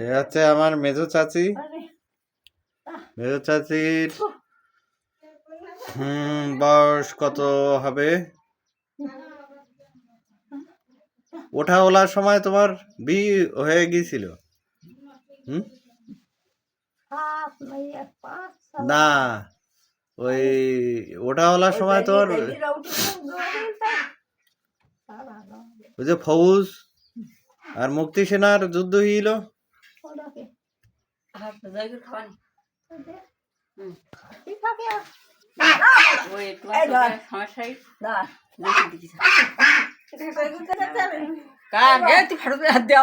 এ হচ্ছে আমার মেজো চাচি। মেজো চাচির বয়স কত হবে? ওঠাওয়ালার সময় তোমার বিয়ে হয়ে গিয়েছিল? না, ওই ওঠাওয়ালার সময় তোমার ওই যে ফৌজ আর মুক্তি সেনার যুদ্ধ হইল,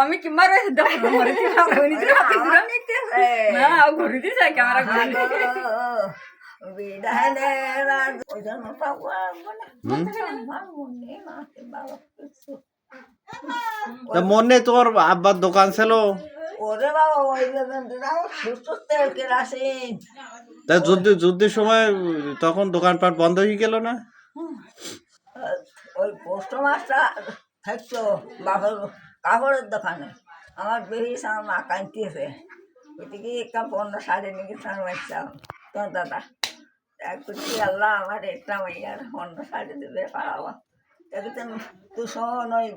আমি কি মারে ঘুরে দিয়েছে মন নেই তোমার আব্বার দোকান ছিল? ওরে বাবা ওই সুস্থ তেল কেরাসিন তা যুদ্ধের সময় তখন দোকানপাট বন্ধ হয়ে গেল না? ওই পোস্ট মাস্টার থাকতো বাবার কাপড়ের দোকানে, আমার বেরিয়েছে আমার মা কাঁদতেছে, ওইদিকে একটা পণ্য শাড়ি নিয়ে গেছিলাম বাচ্চা তোর দাদা এক করছি আল্লাহ আমার একটা মাইয়ার পণ্য শাড়ি দেবে পাড়াবো দেখেছেন তুষণ ওই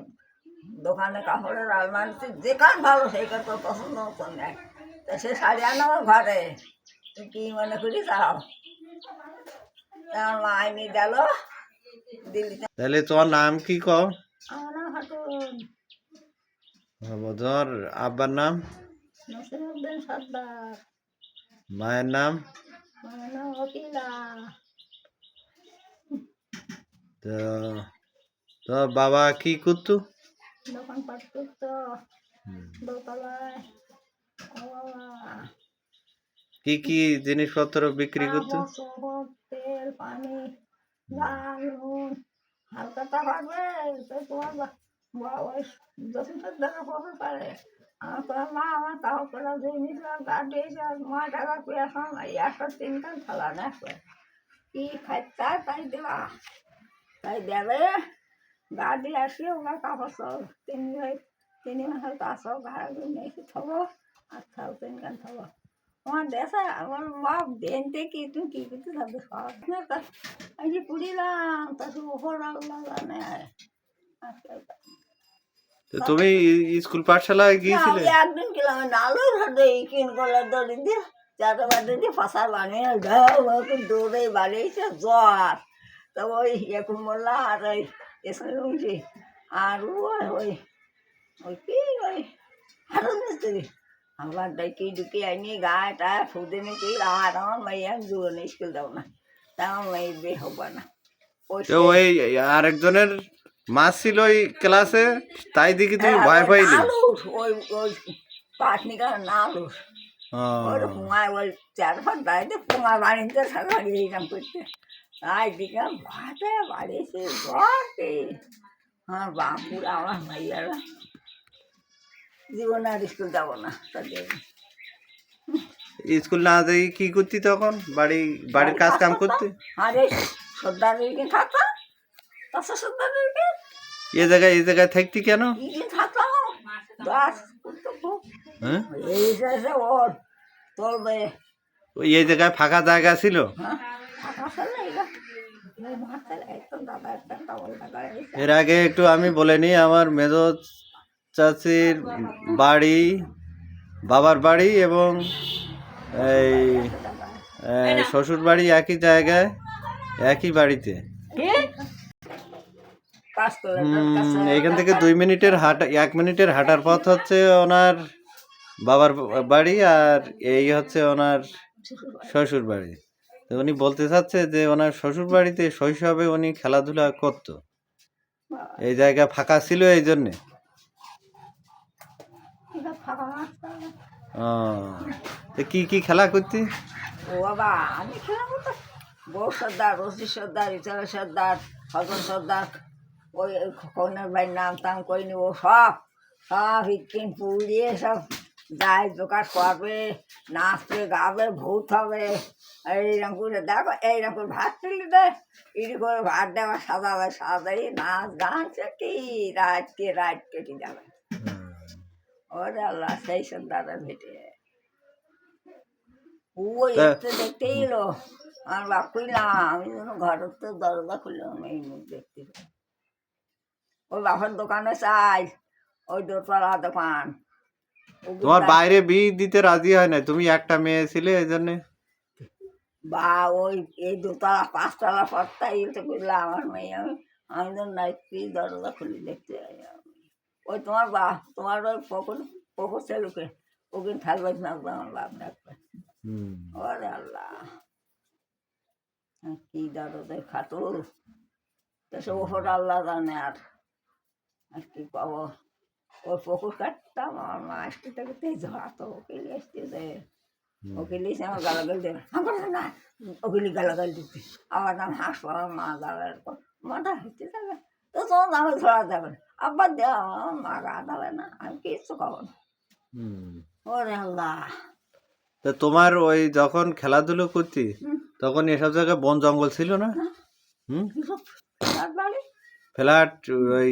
দোকানে কাপড়ের আলমারিতে যেখান ভালো সেইখান তোর পছন্দ মতো নেয়, তা সে শাড়ি আনো আমার ঘরে, তুই কি মনে করি তাও আমার মা আইনি গেল দিল্লিতে। তাহলে তোমার নাম কি কও? আমার নাম হাটুন। তোমার আব্বার নাম? নসিরউদ্দিন সর্দার। মায়ের নাম? মায়ের নাম ওকিলা। তো তোমার বাবা কি করতো? দোকানপাট করতো দোতলায়। কি কি জিনিসপত্র বিক্রি করতো? তেল পানি ডাল নুন হালকাটা পারবে তো তোমার ওই 10,000 টাকা পারে। আমার তোমার মা আমার তাও করে জিনিস গাড়ি 9 টাকা পেয়েছিলাম একটা 3 ফেলা না কি খাইতে তাই দেওয়া তাই দেবে গাড়ি আসে ওনার কাপড় সব 3 মাসের কাছে ভাড়া নিয়ে এসে থাকবো আর খাও 3 থাকবো আমার দেশে আমার মা দেনতে কি তুমি কি করতে থাকবে সব এই যে পুড়িলাম তা শুধু ওপর জানে। তুমি স্কুল পাঠশালায় গিয়েছিলে? একদিন গেলাম নালুর হাতে কিন গলার দড়ি দিয়ে 4টা বাজে দিয়ে ফাঁসা বানিয়ে দৌড়ে বাড়িয়েছে জ্বর, তো ওই এখন মোল্লা আর ওই এসে উঠছি আর ওই ওই কি ওই হারুন মিস্ত্রি আমার ডাকি ঢুকি আইনি গায়ে টায় ফুদে নিয়ে আর আমার মাইয়া জুড়ে নেই স্কুল যাও না তা আমার মেয়ে বিয়ে হবো না। ওই আরেকজনের মাছ ছিল ওই ক্লাসে, তাই দেখি তুমি ভয় পাইলে? ওই ওই পাটনিকা নালুস ওই পুঙায় ওই 4 দাঁড়িয়ে পুঙা বাড়িতে সারাই এইরকম করতে তাই দিকে ভাতে বাড়িয়েছে ঘরতে আমার বাপুর আমার মাইয়ারা জীবনে আর স্কুল যাবো না তাদের। স্কুল না যাই কি করতি তখন? বাড়ির কাজ কাম করতে? আরে সর্দারকে থাকতাম তাছাড়া সর্দারকে এই জায়গায় থাকতি কেন? থাকতাম গাছ হ্যাঁ এই ওর তোলবে এই জায়গায় ফাঁকা জায়গা ছিল? এর আগে একটু আমি বলে নিই, আমার মেজো চাচির বাড়ি, বাবার বাড়ি এবং এই শ্বশুর বাড়ি একই জায়গায়, একই বাড়িতে। এখান থেকে 2 মিনিটের হাঁটা, 1 মিনিটের হাঁটার পথ হচ্ছে ওনার বাবার বাড়ি, আর এই হচ্ছে ওনার শ্বশুর বাড়ি। তো উনি বলতে চাচ্ছে যে ওনার শ্বশুর বাড়িতে শৈশবে উনি খেলাধুলা করত, এই জায়গা ফাঁকা ছিল এই জন্যে। কি কি খেলা করতি? ও বাবা আমি খেলা করতাম বউ সর্দার, রশি সর্দার, ইচারা সর্দার, হজন সর্দার, ওই কন্যার বাড়ির নাম টাম করে নিব সব সব হিকিন পুড়িয়ে সব যাই জোগাড় করবে, নাচবে গাবে ভূত হবে এইরকম করে দেখো এইরকম করে ভাত তুলি দেয় ইডি করে ভাত দেওয়া সাজাবে সাজাই নাচ গান কি রাত কেটে যাবে। ওরে আল্লাহ, সেই সব দাদা ভেটে ওই তা একটু দেখতে এলো। আমার বাপ কইলাম, আমি যেন ঘরের তো দরজা খুললাম, এই মুখ দেখতে পেলাম। ওই বাপের দোকানে চাই, ওই দোতলা দোকান। ওগুলো তোমার বাইরে বিয়ে দিতে রাজি হয় না, তুমি একটা মেয়ে ছিলে এই জন্য। বা ওই এই দোতলা পাঁচতলা পরটাই তো করলাম আমার মেয়ে। আমি তো নাইটি দরজা খুলে দেখতে যাই। ওই তোমার তোমার ওই পকুর ছেলেকে ওকে ঠালবাজ মারবো আমার বাপ ডাকবে। হুম। ওরে আল্লাহ, কি দরদের খাতুর, সে ওপর আল্লাহ জানে। আর কি পাবো, ওই পুকুর কাটতাম, আমার মা আসতে থেকে তেজ হাতো ওকিলি আসতেছে। ওকিলি এসে আমার গালাগাল দেবে, আমার না ওকিলি গালাগাল দিতে। আমার নাম হাসবো, আমার মা গালাগাল মাথা হেঁটে যাবে, তো তোমার নামে ধরা যাবে না। আব্বার দেওয়া আমার মা গা দেবে না, আমি কিচ্ছু খাবো না। হুম। ওরে আল্লাহ। তা তোমার ওই যখন খেলাধুলো করতি হুম, তখন এসব জায়গায় বন জঙ্গল ছিল না? না, হুম। কিসব ফ্ল্যাট বাড়ি, ফ্ল্যাট, ওই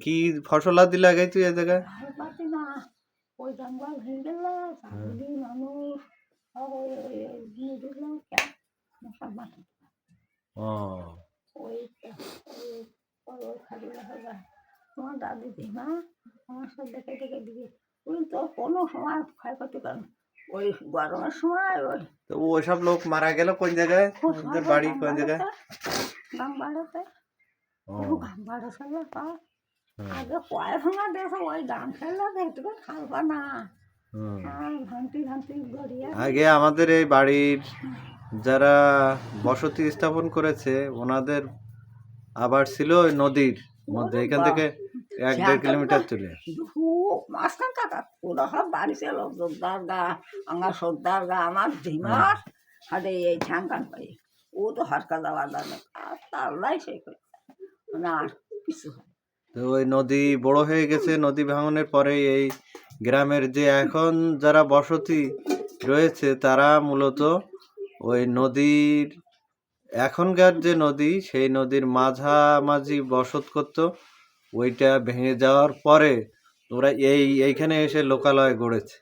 কি ফসল আদি লাগাই তুই এই জায়গায়? আর পাতি না, ওই জঙ্গল ভেঙে গেল, চাকরি মানুষ সব ওই দিয়ে দিল, সব মাটি। ও, ওই ওই খালি দেখা যায় তোমার দাদি দিমা আমার সব দেখে দেখে দিবে। তুই তো কোনো সময় ক্ষয়ক্ষতি করেন, ওই গরমের সময় ওই তো ওইসব লোক মারা গেল কোন জায়গায়? খুব ওদের বাড়ি কোন জায়গায়? গাম বাড়াতে ও, গাম বাড়া ফেলে পায়। হুম, আগে কয় ভাঙা দেখো ওই গান ফেললে দেখবে খালবা না। হুম। আর ভান্তি ভান্তি গড়িয়া আগে আমাদের এই বাড়ির যারা বসতি স্থাপন করেছে ওনাদের আবার ছিল ওই নদীর মধ্যে, ওরে এখান বাহ, থেকে 1-1.5 কিলোমিটার তুলে। মাঝখান থাকা ওরা সব বাড়ি ছিল জোরদার গা, আমার সর্দার গা, আমার ধিমার হাতে এই ঠ্যাংকান পাই। ও তো হাটকা যাওয়া জানে, আর তাল্লাই সেই করে মানে আর কিছু হয়। তো ওই নদী বড় হয়ে গেছে, নদী ভাঙনের পরে এই গ্রামের যে এখন যারা বসতি রয়েছে তারা মূলত ওই নদীর, এখনকার যে নদী সেই নদীর মাঝামাঝি বসত করত। ওইটা ভেঙে যাওয়ার পরে ওরা এইখানে এসে লোকালয় গড়েছে।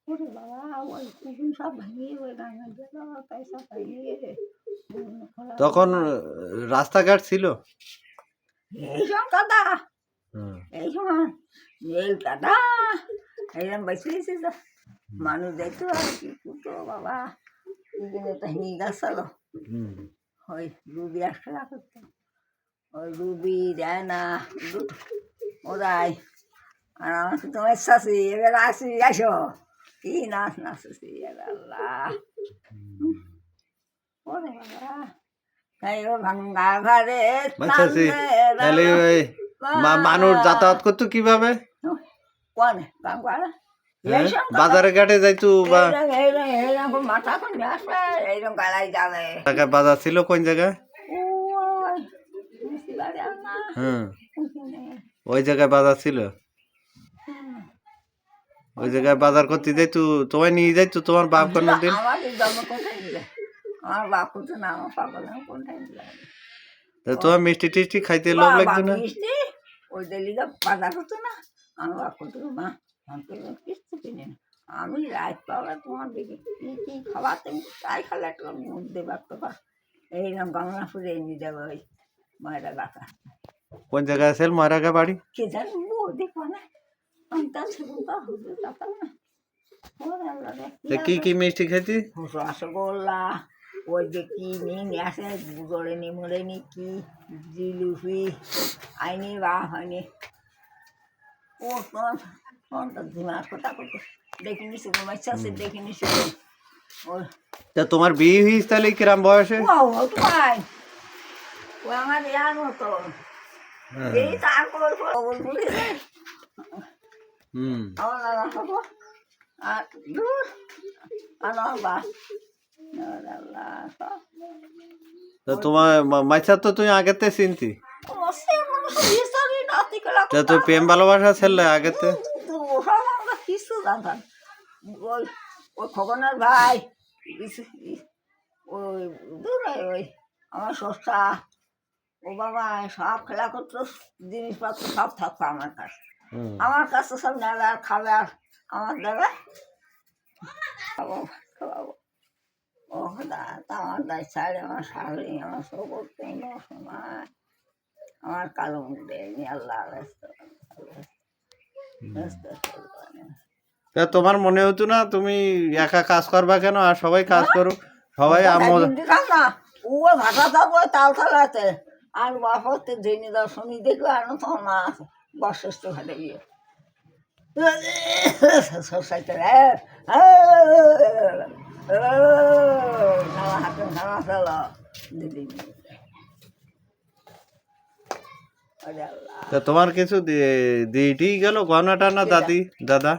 ওরে বাবা, ওই কুকুর সব ভাঙিয়ে ওই গাঙে গেল, তাই সব ভাঙিয়ে তখন রাস্তাঘাট ছিল। এই সব কাদা, হুম, এই সময় এই কাদা এইরকম বেশি বেশি মানুষ দেখতো আর কি করতো বাবা। ওইদিন একটা হিঙি গাছ ছিল, হুম। ওই রুবি খেলা করতো, ওই রুবি দেয় না দুটো ওরাই। আর আমার তো তোমার শাশি এবার আসি আসো, কি নাচ নাচেছি এবার আল্লাহ। ওরে বাবা, তাই ও ভাঙ্গা ঘরে আচ্ছা, তাহলে ওই মানুষ যাতায়াত করতো কিভাবে? কোনে গাঙ্গারা হ্যাঁ, বাজারে ঘাটে যাইতো বা এইরকম মাথা করে নিয়ে আসবে, এইরকম গালাই যাবে। টাকা বাজার ছিল কোন জায়গায়? ওই মিষ্টি বাড়ি আর না হুম, ওখানে। ওই জায়গায় বাজার ছিল। হুম। ওই জায়গায় বাজার করতে যাইতো, তোমায় নিয়ে যাইতো তোমার বাপ কোনো দিন? আমাদের জন্ম কোথায় দিলে, আমার বাপ কোথায় না, আমার পাগল কোথায় দিলে। তা তোমার মিষ্টি টিষ্টি খাইতে লোভ বাবা লাগতো না? মিষ্টি ওই ডেলিগা বাজার করতো না, আমার বাপ করতো মা আমাকে কিচ্ছু কিনে না। আমি রাত পাওয়া তোমার দিকে কি কি খাবার তুমি তাই খালে একটা মুখ দেবার তো পার। এইরকম গামলা ফুলে এনে দেবে ওই মায়েরা গাছা। কোন জায়গায় আছে মারাগা বাড়ি? কে জানি ও দেখো না, আমি তার সেরকম তো হতে চাতাম না। ওরে আল্লাহ রে, কি তা কি আছে কি মিষ্টি খেতি? রসগোল্লা, ওই যে কি নিয়ে আসে গুজরে নিমরে নি কি জিলিপি আইনি বা হয়নি। ও কোনটা দিমাগ কথা করতো দেখিনি সে তোমার ইচ্ছা দেখিনি সে ওই তা তোমার বিয়ে হয়েছে তাহলে কিরাম বয়সে? ও তো ভাই ও আমার ইয়ার মতো হ্যাঁ। এই তারপর বলে হুম। আমার নানা হবো আর দূর আমার বা আল্লাহ সব তা তোমার মাইছা তো তুমি আগেতে চিনতি? অবশ্যই মানুষ বিস্তারি নাতি খেলা তা তুই প্রেম ভালোবাসা ছেলে আগেতে? সব আমরা কিছু জানতাম। ওই ওই খগনের ভাই ওই দূরে ওই আমার সস্তা ও বাবা সব খেলা করতো, জিনিসপত্র সব থাকতো আমার কাছে। হুম। আমার কাছে সব নেবে আর খাবে আর আমার দেবে, খাবো খাওয়াবো। ও খোদা, তা আমার দায় ছাড়ে আমার শাড়ি আমার সবর পেন সময় আমার কালো মুখ দেয়নি, আল্লাহ ব্যস্ত ব্যস্ত চলবে। তা তোমার মনে হতো না তুমি একা কাজ করবা কেন, আর সবাই কাজ করুক, সবাই দিতাম না, ও ভাষা থাকবো তাল থালাতে আর বাপতে জেনে দাও শুনি দেখবে আর তোমার মা আছে বর্ষস্থ ঘাটে গিয়ে সোসাইটি নামা হাতে নামা চলো দিদি। ওরে আল্লাহ, তা তোমার কিছু দিয়েই গেল গহনা টানা দাদি দাদা?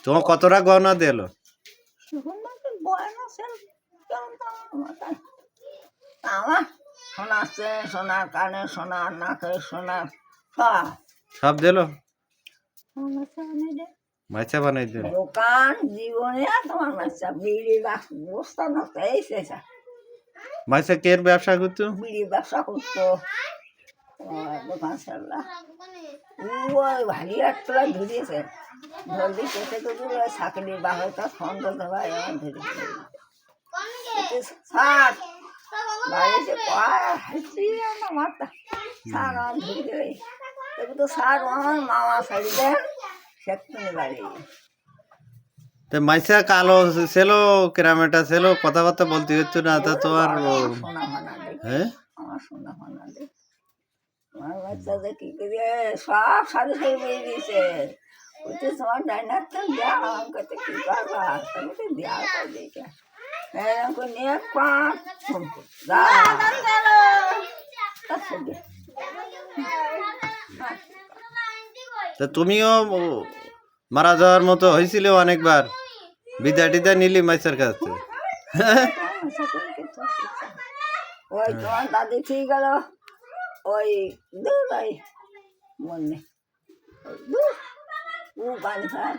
তোমার কতটা গহনা দিল? শুকুন মাকে বয়ানো ছিল কেমন তেমন মাথায়। আমার সোনার চেন, সোনার কানে, সোনার নাকে, সোনার সব সব দিল? আমার সামনে দে। মাইচা বানাই দিল? দোকান জীবনে তোমার বাচ্চা বিড়ি বস্তা নষ্ট এই শেষা মাইচা কের ব্যবসা করতো? বিড়ি ব্যবসা করতো, দোকান সারলা ওই ভারী একটা ধরিয়েছে, ধরলি কেটে তো চাকরি বাবার কাজ ফোন করতে ভাই আমার ধরে সার বাড়িতে হাসি আমার মাথা সার আমার ধরে দেবে, তবু তো সার আমার মামা শাড়ি দেন সেখানে বাড়ি। তো মাইসা কালো ছিল, কেরামেটা ছিল, কথাবার্তা বলতে হতো না? তা তোমার সোনা ফানা দেখি, হ্যাঁ আমার সোনা ফানা দেখি আমার বাচ্চাদের কি করে সব সাড়ে সাড়ে বেরিয়ে দিয়েছে, বলছে তোমার ডাইনার তো দেওয়া আমাকে তো কি করবা, তুমি তো দেওয়া করে দিয়েছে এরকম নিয়ে পাঁচ তা তুমিও মারা যাওয়ার মতো হয়েছিল অনেকবার, বিদায় টিদা নিলি মাইসার কাছে? ওই তোমার দাদি ঠিক গেল ওই দূর ওই মনে দূর ও গান খায়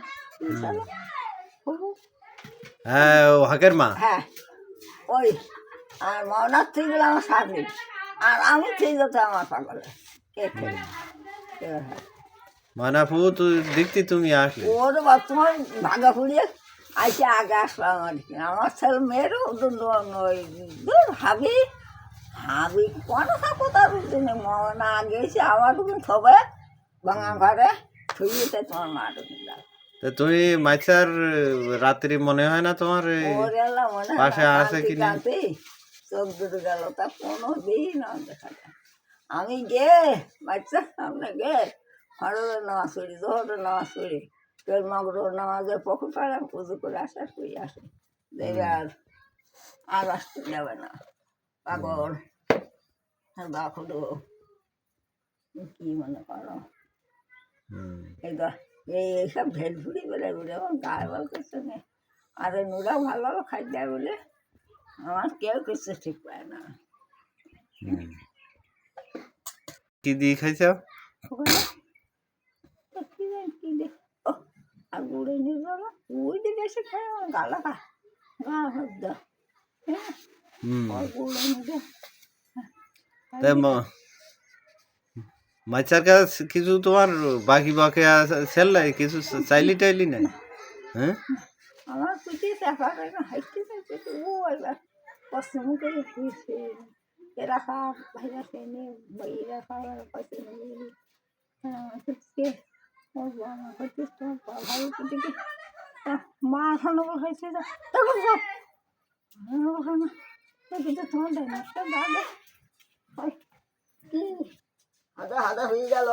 হ্যাঁ, ও হাকের মা। হ্যাঁ ওই আর মনার ঠিক গেলে আমার সাথে আর আমি ঠিক যেত আমার পাগলে কে খেলে মানাফু তো দেখতে তুমি আসলে। ওর বর্তমান ভাগা ফুরিয়ে আইসে আগে আসলাম আর কি, আমার ছেলে মেয়েরও দূর হাবি হাবি কোনো থাকো তার জন্য মনা গেছে আমার তুমি থবে ভাঙা ঘরে ছুঁয়েছে তোমার মা ঢুকিয়ে দাও। তা তুমি মাইসার রাত্রি মনে হয় না তোমার ওর এলাম মনে পাশে আছে কিনা? চোখ দুটো গেল তা কোনো দিন দেখা যায় আমি গে বাচ্চার সামনে গে হরের নামাজ পড়ি, জোহরের নামাজ পড়ি, তোর মগরের নামাজে পুকুর পাড়ে পুজো করে আসে শুয়ে আসে দেবে আর আসতে যাবে না পাগল বাকুলো কি মনে করো এইসব ভেট ভুড়ি বেড়ে বেড়ে আমার গায়ে বল করছে না, আর নুরা ভালো ভালো খাই দেয় বলে আমার কেউ কিছু ঠিক পায় না। কি দিয়ে খাইছ? কি দে আর গুড়ে নিয়ে যাবো ওই দিয়ে বেশি খাই আমার গালা গা গা হদ্দ গুড়ে নিয়ে মাইসার কাছে কিছু তোমার বাকি বাকি সেল নাই, কিছু চাইলি টাইলি নাই? হ্যাঁ আমার কুচি চাপা হাইটে চাইছে ও এবার পশ্চিমকে এরা খাপ ভাইরা সেনে বাইরা খাওয়ার পাশে কুচকে হচ্ছিস তোমার ভাই কুচিকে মা খানো হয়েছে তখন সব কিন্তু তোমার ডাইনারটা দাদা কি হাদা হাদা হয়ে গেল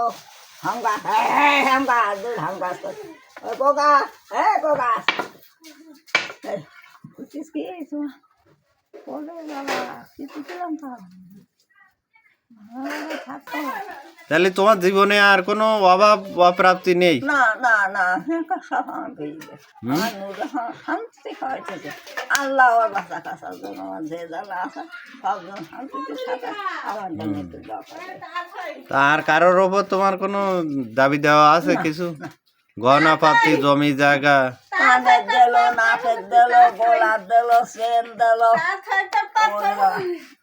হাঙ্গা হাঙ্গা দুধ হাঙ্গা কোকা কোকা কুচিস কি তোমার পরে বাবা কিছু ছিলাম তো তাহলে তোমার জীবনে আর কোনো অভাব অপ্রাপ্তি নেই? না না না সব আমার পেয়ে গেছে আমার নুরে শান্তি খাওয়াইতেছে আল্লাহ ওর বাচ্চা কাছার জন্য আমার যে জ্বালা আছে সবজন শান্তিতে থাকে আমার জন্য একটু দরকার। আর কারোর ওপর তোমার কোনো দাবি দেওয়া আছে কিছু? গহনা পাতি জমি জায়গা কানের দিল নাকের দিল গোলার দিল চেন দিল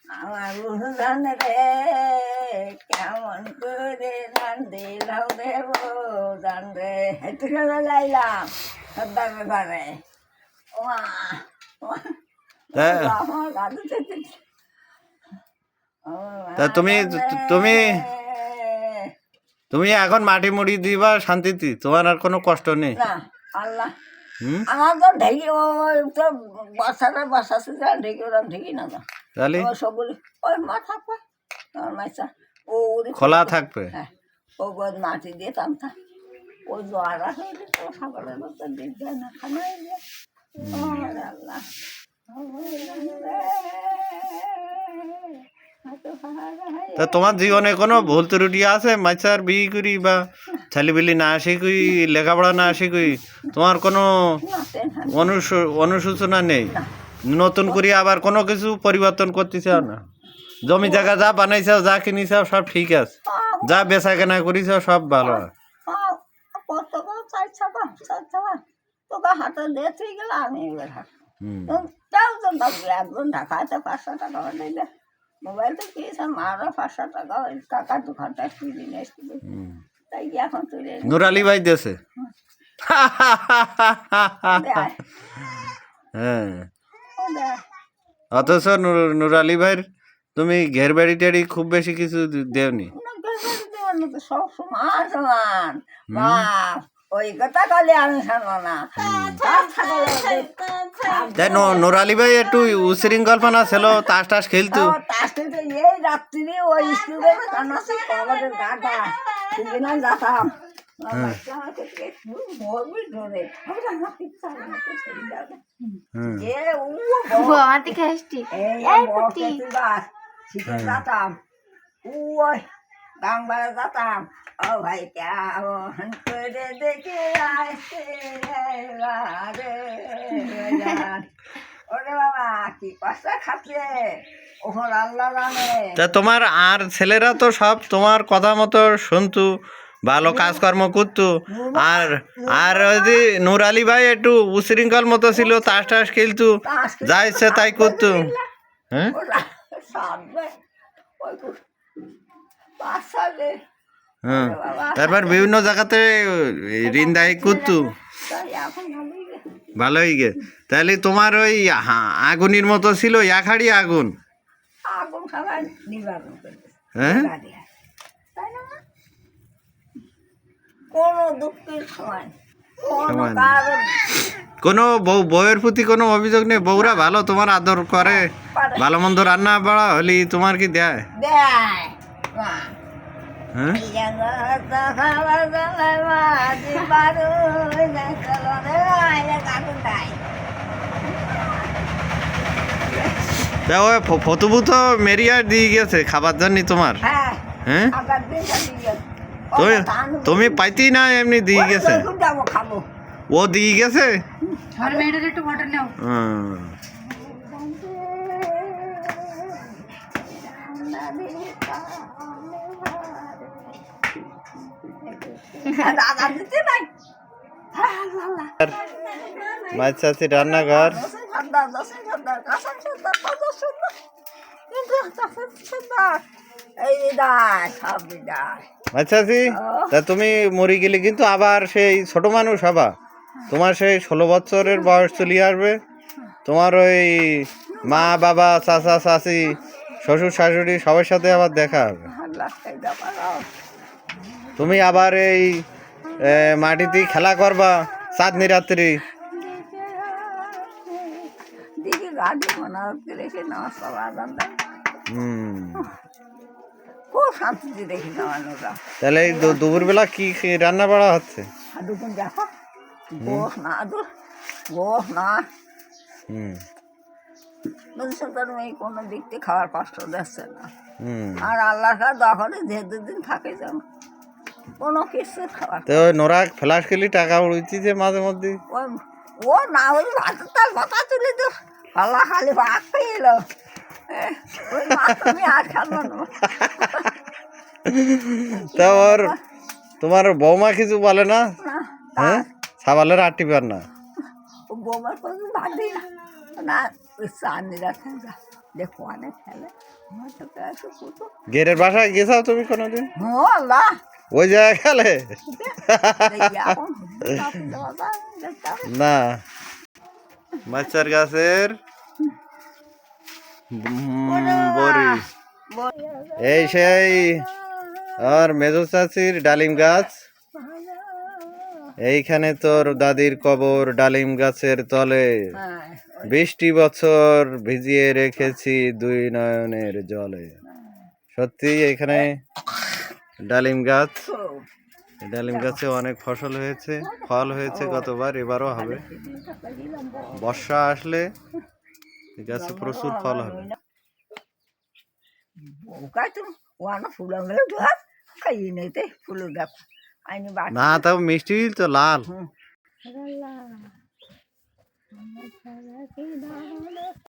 আমার উজান রে কেমন করে গান দিলাম দেব গান রে একটু সময় গাইলাম সর্দার ব্যাপারে তা- আমার গান তা তুমি তুমি তুমি এখন মাটি মুড়ি দিবা শান্তিতে, তোমার আর কোনো কষ্ট নেই। না আল্লাহ হুম, আমার তো ঢেকি ওই তো বাসা ঢেকি ওরা ঢেকি না তো তাহলে ওই সবগুলি ওই মা থাকবে আমার মাইসা ও খোলা থাকবে। হ্যাঁ ও গোদ মাটি দিয়ে টানতা ওই জোয়ার আসে তো সকালের মতো দিক যায় না খানা আল্লাহ তা তোমার জীবনে কোনো ভুল ত্রুটি আছে, মাইচার বিয়ে করি বা ছেলেপিলি না আসে কই, লেখাপড়া না আসে কই, তোমার কোনো অনুশোচনা নেই? নতুন করে আবার কোনো কিছু পরিবর্তন করতে চাও না? জমি জায়গা যা বানাইছাও, যা কিনেছাও সব ঠিক আছে, যা বেচা কেনা করিছাও সব ভালো। তোকে হাতে দিয়ে তুই গেলে আমি এবার হাঁট হুম, তাও তো ভাবছি একজন ঢাকাতে 500 টাকা দিলে মোবাইল তো কিনেছে মারও 500 টাকা ওই কাকার দোকানটা কিনে নিয়ে এসেছিল হুম। তাই এখন তুলে নুরালি ভাই দেশে। দেয় হ্যাঁ, ও দেয় অথচ নুরালি ভাইয়ের তুমি ঘের বাড়ি টেড়ি খুব বেশি কিছু দেওনি। তো সব সমান সমান বাপ ওই কথা কালে আমি শুনবো না তাই নুরালি ভাই একটু উশৃঙ্খলপনা ছিল, তাস টাস খেলতো। তার সাথে এই রাত্রি ওই স্কুলের কানাসে কলেজের গাটা সেদিন যেতাম হুম, আমার থেকে হাসছি যেতাম ওই বাংলায় যেতাম ও ভাই কেমন করে দেখে আসছে ওরে বাবা কি কষ্ট খাচ্ছে ওপর আল্লাহ জানে তা তোমার আর ছেলেরা তো সব তোমার কথা মতো শুনতো, ভালো কাজকর্ম করতো। আর আর ওই যে নুরালি ভাই একটু উশৃঙ্খল মতো ছিল, তাস টাস খেলতো, যা ইচ্ছে তাই করতো। হ্যাঁ, ওরা সামনে ওই পাঁচ সালে হ্যাঁ, তারপর বিভিন্ন জায়গাতে ঋণ দায়ী করতো, তাই এখন ভালোই গেছে ভালোই গে। তাহলে তোমার ওই আগুনের মতো ছিল, এক হাড়ি আগুন। আগুন সবাই নিবারণ করবে হ্যাঁ, তাই না কোনো দুঃখের সময় কোনো সময় নেই। কারণ কোনো বউয়ের প্রতি কোনো অভিযোগ নেই? বউরা ভালো, তোমার আদর করে, পারে ভালো মন্দ রান্না বাড়া হলি তোমার কি দেয়? দেয় মা হ্যাঁ, তা ওই ফতুবু তো মেরিয়ার দিয়ে গেছে খাবার জন্য তোমার। হ্যাঁ, তুমি তুমি পাইতেই না, এমনি দিয়ে গেছে। খাবো ও দিয়ে গেছে। আমার মেয়েটার একটু বটল নাও। হুম, দাদা দিতে নাই আর মাছ চাষি রান্নাঘর। আচ্ছা জি, তা তুমি মরে গেলে কিন্তু আবার সেই ছোট মানুষ হবা, তোমার সেই 16 বছরের বয়স চলিয়ে আসবে, তোমার ওই মা বাবা চাচা চাচি শ্বশুর শাশুড়ি সবার সাথে আবার দেখা হবে। তুমি আবার এই মাটিতে খেলা করবা চাঁদনি রাত্রি। দিকে গাড়ি মনে হচ্ছে রেখে নমস্কার আদান দেয় হুম, খুব শান্তিতে দেখি নামানোরা তাহলে এই দুপুরবেলা কি রান্না বাড়া হচ্ছে? আর দুপুর দেখো গোস না গোস না হুম, বুঝছো তোর মেয়ে কোনো দিক থেকে খাওয়ার কষ্ট দিচ্ছে না হুম। আর আল্লাহর কাছে দখলে যে দুদিন থাকে যেন কোনো কিছু খাবার তো নোরা ফ্লাশ খেলি টাকা উড়িয়েছে মাঝে মধ্যে। ওই ও না ওই ভাতের তাল ভাতা তুলে তো আল্লাহ খালি ভাত পেয়ে এলো ওই মাছ তুমি আর খাবো না তা ওর তোমার বৌমা কিছু বলে না? না হ্যাঁ, সাবালের আটটি পার না। ও বৌমার কোনো ভাত দিই না না ওই চাঁদনি রাখে যা দেখো অনেক খেলে আমার তো এসে কুতো গেরের বাসায় গেছাও তুমি কোনোদিন ও আল্লাহ ওই জায়গায় খেলে এখন কাপড় দেওয়া যায় দেখতে হবে। না মাচার গাছের বড়ি এই সেই আর মেজো চাচির ডালিম গাছ এইখানে তোর দাদির কবর ডালিম গাছের তলে হ্যাঁ 20টি বছর ভিজিয়ে রেখেছি দুই নয়নের জলে সত্যি এখানে ডালিম গাছ তো এই ডালিম গাছে অনেক ফসল হয়েছে ফল হয়েছে গতবার এবারও হবে বর্ষা আসলে এই গাছে প্রচুর ফল হবে काय तू वाना फुलं गेलं तू हात काही नाही ते फुलं गाप आणि बाट না তাও মিষ্টি তো লাল हं.